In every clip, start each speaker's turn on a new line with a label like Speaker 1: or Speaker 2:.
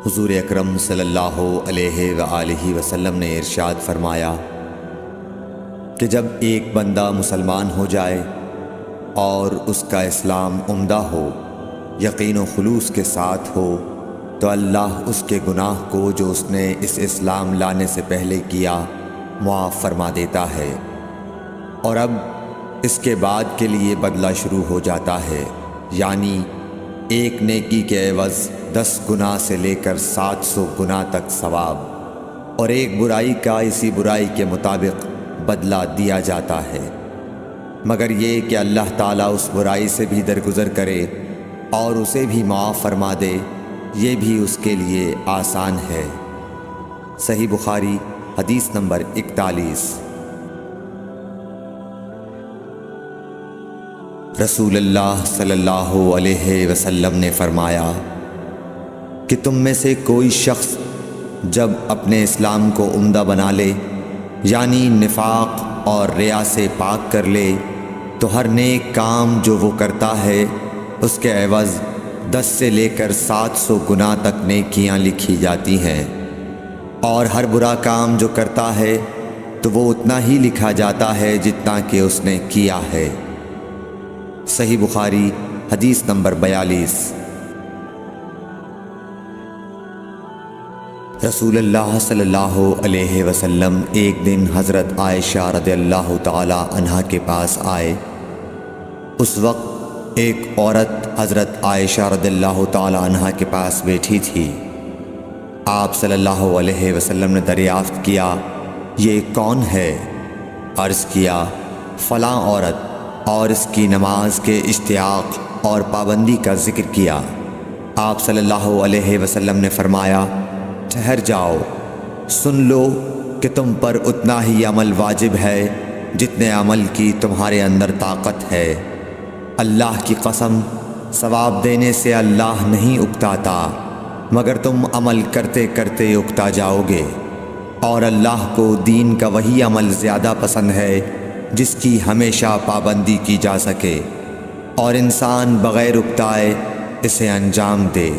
Speaker 1: حضور اکرم صلی اللہ علیہ وآلہ وسلم نے ارشاد فرمایا کہ جب ایک بندہ مسلمان ہو جائے اور اس کا اسلام عمدہ ہو، یقین و خلوص کے ساتھ ہو، تو اللہ اس کے گناہ کو جو اس نے اس اسلام لانے سے پہلے کیا معاف فرما دیتا ہے، اور اب اس کے بعد کے لیے بدلہ شروع ہو جاتا ہے، یعنی ایک نیکی کے عوض 10 گناہ سے لے کر 700 گناہ تک ثواب، اور ایک برائی کا اسی برائی کے مطابق بدلہ دیا جاتا ہے، مگر یہ کہ اللہ تعالیٰ اس برائی سے بھی درگزر کرے اور اسے بھی معاف فرما دے، یہ بھی اس کے لیے آسان ہے۔ صحیح بخاری حدیث نمبر 41۔ رسول اللہ صلی اللہ علیہ وسلم نے فرمایا کہ تم میں سے کوئی شخص جب اپنے اسلام کو عمدہ بنا لے، یعنی نفاق اور ریا سے پاک کر لے، تو ہر نیک کام جو وہ کرتا ہے اس کے عوض 10 سے لے کر 700 گناہ تک نیکیاں لکھی جاتی ہیں، اور ہر برا کام جو کرتا ہے تو وہ اتنا ہی لکھا جاتا ہے جتنا کہ اس نے کیا ہے۔ صحیح بخاری حدیث نمبر 42۔ رسول اللہ صلی اللہ علیہ وسلم ایک دن حضرت عائشہ رضی اللہ تعالی عنہا کے پاس آئے۔ اس وقت ایک عورت حضرت عائشہ رضی اللہ تعالی عنہا کے پاس بیٹھی تھی۔ آپ صلی اللہ علیہ وسلم نے دریافت کیا، یہ کون ہے؟ عرض کیا، فلاں عورت، اور اس کی نماز کے اشتیاق اور پابندی کا ذکر کیا۔ آپ صلی اللہ علیہ وسلم نے فرمایا، ٹھہر جاؤ، سن لو کہ تم پر اتنا ہی عمل واجب ہے جتنے عمل کی تمہارے اندر طاقت ہے۔ اللہ کی قسم، ثواب دینے سے اللہ نہیں اکتاتا، مگر تم عمل کرتے کرتے اکتا جاؤ گے، اور اللہ کو دین کا وہی عمل زیادہ پسند ہے جس کی ہمیشہ پابندی کی جا سکے، اور انسان بغیر اکتائے اسے انجام دے۔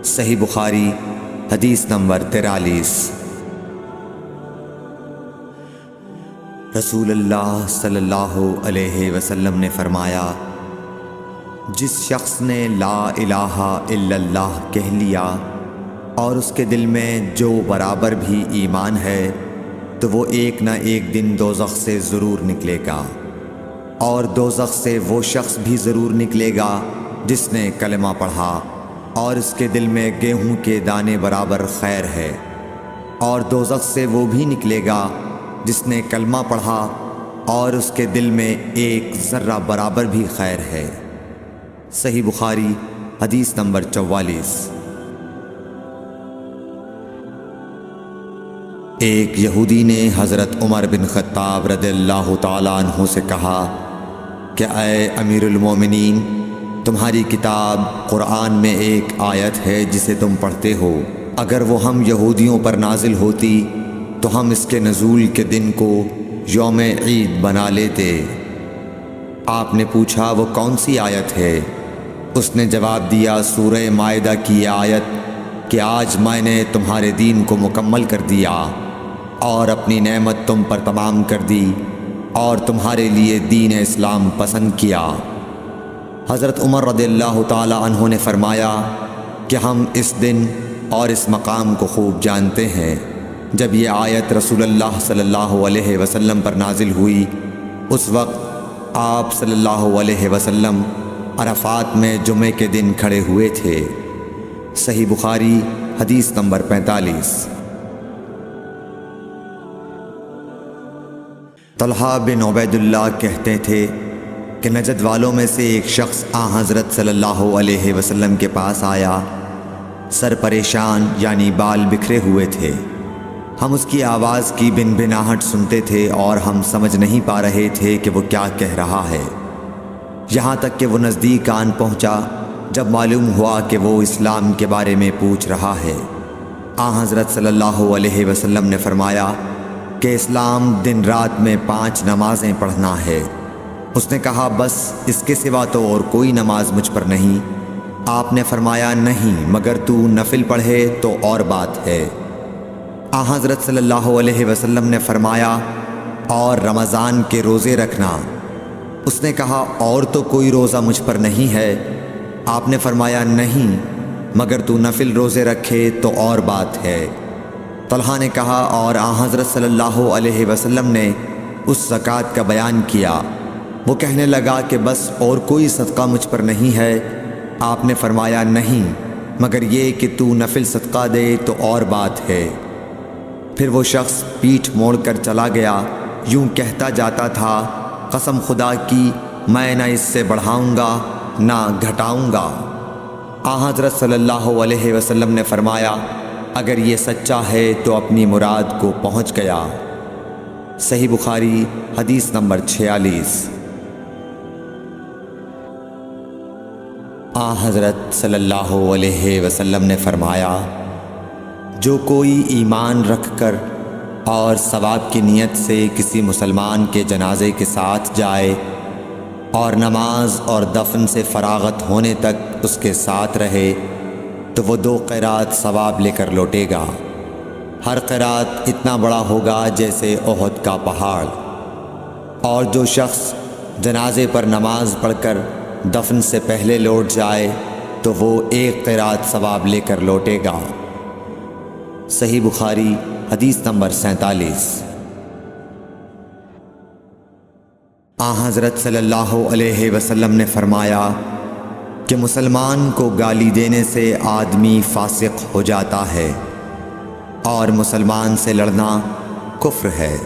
Speaker 1: صحیح بخاری حدیث نمبر 43۔ رسول اللہ صلی اللہ علیہ وسلم نے فرمایا، جس شخص نے لا الہ الا اللہ کہہ لیا اور اس کے دل میں جو برابر بھی ایمان ہے، تو وہ ایک نہ ایک دن دوزخ سے ضرور نکلے گا، اور دوزخ سے وہ شخص بھی ضرور نکلے گا جس نے کلمہ پڑھا اور اس کے دل میں گیہوں کے دانے برابر خیر ہے، اور دوزخ سے وہ بھی نکلے گا جس نے کلمہ پڑھا اور اس کے دل میں ایک ذرہ برابر بھی خیر ہے۔ صحیح بخاری حدیث نمبر 44۔ ایک یہودی نے حضرت عمر بن خطاب رضی اللہ تعالیٰ عنہ سے کہا کہ اے امیر المومنین، تمہاری کتاب قرآن میں ایک آیت ہے جسے تم پڑھتے ہو، اگر وہ ہم یہودیوں پر نازل ہوتی تو ہم اس کے نزول کے دن کو یوم عید بنا لیتے۔ آپ نے پوچھا، وہ کون سی آیت ہے؟ اس نے جواب دیا، سورہ مائدہ کی یہ آیت کہ آج میں نے تمہارے دین کو مکمل کر دیا اور اپنی نعمت تم پر تمام کر دی، اور تمہارے لیے دین اسلام پسند کیا۔ حضرت عمر رضی اللہ تعالی عنہ نے فرمایا کہ ہم اس دن اور اس مقام کو خوب جانتے ہیں۔ جب یہ آیت رسول اللہ صلی اللہ علیہ وسلم پر نازل ہوئی، اس وقت آپ صلی اللہ علیہ وسلم عرفات میں جمعے کے دن کھڑے ہوئے تھے۔ صحیح بخاری حدیث نمبر 45۔ طلحہ بن عبید اللہ کہتے تھے کہ نجد والوں میں سے ایک شخص حضرت صلی اللہ علیہ وسلم کے پاس آیا، سر پریشان یعنی بال بکھرے ہوئے تھے۔ ہم اس کی آواز کی بن بناہٹ سنتے تھے اور ہم سمجھ نہیں پا رہے تھے کہ وہ کیا کہہ رہا ہے، یہاں تک کہ وہ نزدیک آن پہنچا جب معلوم ہوا کہ وہ اسلام کے بارے میں پوچھ رہا ہے۔ حضرت صلی اللہ علیہ وسلم نے فرمایا کہ اسلام دن رات میں 5 نمازیں پڑھنا ہے۔ اس نے کہا، بس اس کے سوا تو اور کوئی نماز مجھ پر نہیں۔ آپ نے فرمایا نہیں مگر تو نفل پڑھے تو اور بات ہے۔ حضرت صلی اللہ علیہ وسلم نے فرمایا اور رمضان کے روزے رکھنا۔ اس نے کہا اور تو کوئی روزہ مجھ پر نہیں ہے۔ آپ نے فرمایا نہیں مگر تو نفل روزے رکھے تو اور بات ہے۔ طلحہ نے کہا اور حضرت صلی اللہ علیہ وسلم نے اس زکوٰۃ کا بیان کیا۔ وہ کہنے لگا کہ بس اور کوئی صدقہ مجھ پر نہیں ہے۔ آپ نے فرمایا نہیں مگر یہ کہ تو نفل صدقہ دے تو اور بات ہے۔ پھر وہ شخص پیٹھ موڑ کر چلا گیا، یوں کہتا جاتا تھا قسم خدا کی میں نہ اس سے بڑھاؤں گا نہ گھٹاؤں گا۔ حضرت صلی اللہ علیہ وسلم نے فرمایا اگر یہ سچا ہے تو اپنی مراد کو پہنچ گیا۔ صحیح بخاری حدیث نمبر 46۔ حضرت صلی اللہ علیہ وسلم نے فرمایا جو کوئی ایمان رکھ کر اور ثواب کی نیت سے کسی مسلمان کے جنازے کے ساتھ جائے اور نماز اور دفن سے فراغت ہونے تک اس کے ساتھ رہے تو وہ 2 قیرات ثواب لے کر لوٹے گا۔ ہر قیرات اتنا بڑا ہوگا جیسے احد کا پہاڑ۔ اور جو شخص جنازے پر نماز پڑھ کر دفن سے پہلے لوٹ جائے تو وہ 1 قیرات ثواب لے کر لوٹے گا۔ صحیح بخاری حدیث نمبر 47۔ حضرت صلی اللہ علیہ وسلم نے فرمایا کہ مسلمان کو گالی دینے سے آدمی فاسق ہو جاتا ہے اور مسلمان سے لڑنا کفر ہے۔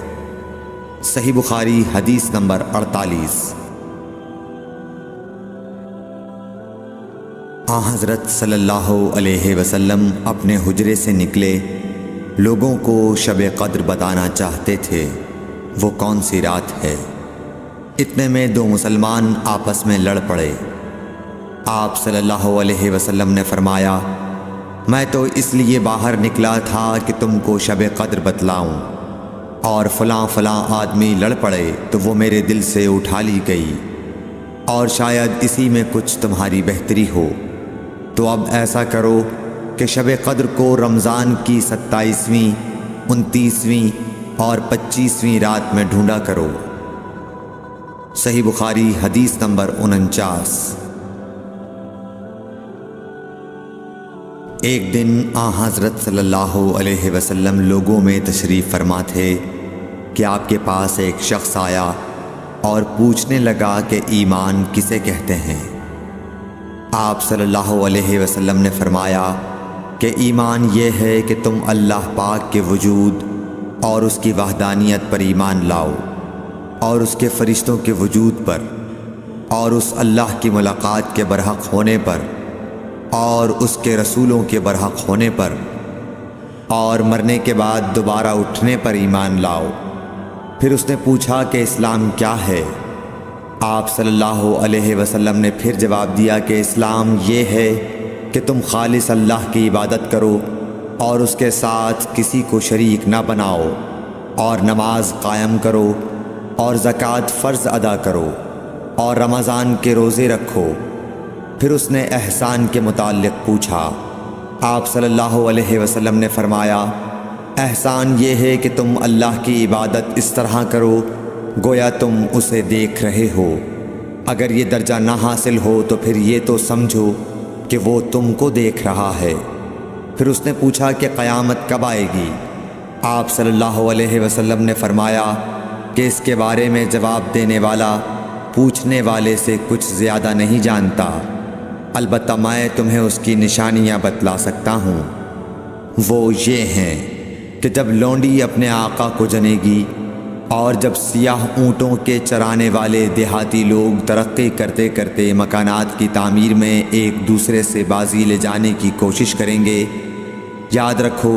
Speaker 1: صحیح بخاری حدیث نمبر 48۔ حضرت صلی اللہ علیہ وسلم اپنے حجرے سے نکلے، لوگوں کو شب قدر بتانا چاہتے تھے وہ کون سی رات ہے۔ اتنے میں 2 مسلمان آپس میں لڑ پڑے۔ آپ صلی اللہ علیہ وسلم نے فرمایا میں تو اس لیے باہر نکلا تھا کہ تم کو شب قدر بتلاؤں، اور فلاں فلاں آدمی لڑ پڑے تو وہ میرے دل سے اٹھا لی گئی، اور شاید اسی میں کچھ تمہاری بہتری ہو، تو اب ایسا کرو کہ شب قدر کو رمضان کی 27ویں، 29ویں اور 25ویں رات میں ڈھونڈا کرو۔ صحیح بخاری حدیث نمبر 49۔ ایک دن حضرت صلی اللہ علیہ وسلم لوگوں میں تشریف فرما تھے کہ آپ کے پاس ایک شخص آیا اور پوچھنے لگا کہ ایمان کسے کہتے ہیں۔ آپ صلی اللہ علیہ وسلم نے فرمایا کہ ایمان یہ ہے کہ تم اللہ پاک کے وجود اور اس کی وحدانیت پر ایمان لاؤ، اور اس کے فرشتوں کے وجود پر، اور اس اللہ کی ملاقات کے برحق ہونے پر، اور اس کے رسولوں کے برحق ہونے پر، اور مرنے کے بعد دوبارہ اٹھنے پر ایمان لاؤ۔ پھر اس نے پوچھا کہ اسلام کیا ہے؟ آپ صلی اللہ علیہ وسلم نے پھر جواب دیا کہ اسلام یہ ہے کہ تم خالص اللہ کی عبادت کرو اور اس کے ساتھ کسی کو شریک نہ بناؤ، اور نماز قائم کرو، اور زکوٰۃ فرض ادا کرو، اور رمضان کے روزے رکھو۔ پھر اس نے احسان کے متعلق پوچھا۔ آپ صلی اللہ علیہ وسلم نے فرمایا احسان یہ ہے کہ تم اللہ کی عبادت اس طرح کرو گویا تم اسے دیکھ رہے ہو۔ اگر یہ درجہ نہ حاصل ہو تو پھر یہ تو سمجھو کہ وہ تم کو دیکھ رہا ہے۔ پھر اس نے پوچھا کہ قیامت کب آئے گی؟ آپ صلی اللہ علیہ وسلم نے فرمایا کہ اس کے بارے میں جواب دینے والا پوچھنے والے سے کچھ زیادہ نہیں جانتا، البتہ میں تمہیں اس کی نشانیاں بتلا سکتا ہوں۔ وہ یہ ہیں کہ جب لونڈی اپنے آقا کو جنے گی، اور جب سیاہ اونٹوں کے چرانے والے دیہاتی لوگ ترقی کرتے کرتے مکانات کی تعمیر میں ایک دوسرے سے بازی لے جانے کی کوشش کریں گے، یاد رکھو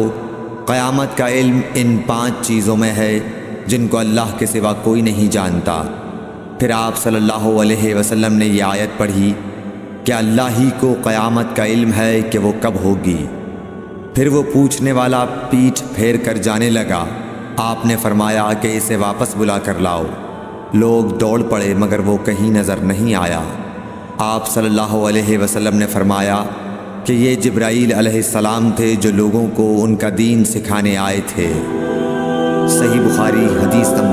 Speaker 1: قیامت کا علم ان 5 چیزوں میں ہے جن کو اللہ کے سوا کوئی نہیں جانتا۔ پھر آپ صلی اللہ علیہ وسلم نے یہ آیت پڑھی کہ اللہ ہی کو قیامت کا علم ہے کہ وہ کب ہوگی۔ پھر وہ پوچھنے والا پیٹھ پھیر کر جانے لگا۔ آپ نے فرمایا کہ اسے واپس بلا کر لاؤ۔ لوگ دوڑ پڑے مگر وہ کہیں نظر نہیں آیا۔ آپ صلی اللہ علیہ وسلم نے فرمایا کہ یہ جبرائیل علیہ السلام تھے جو لوگوں کو ان کا دین سکھانے آئے تھے۔ صحیح بخاری حدیث نمبر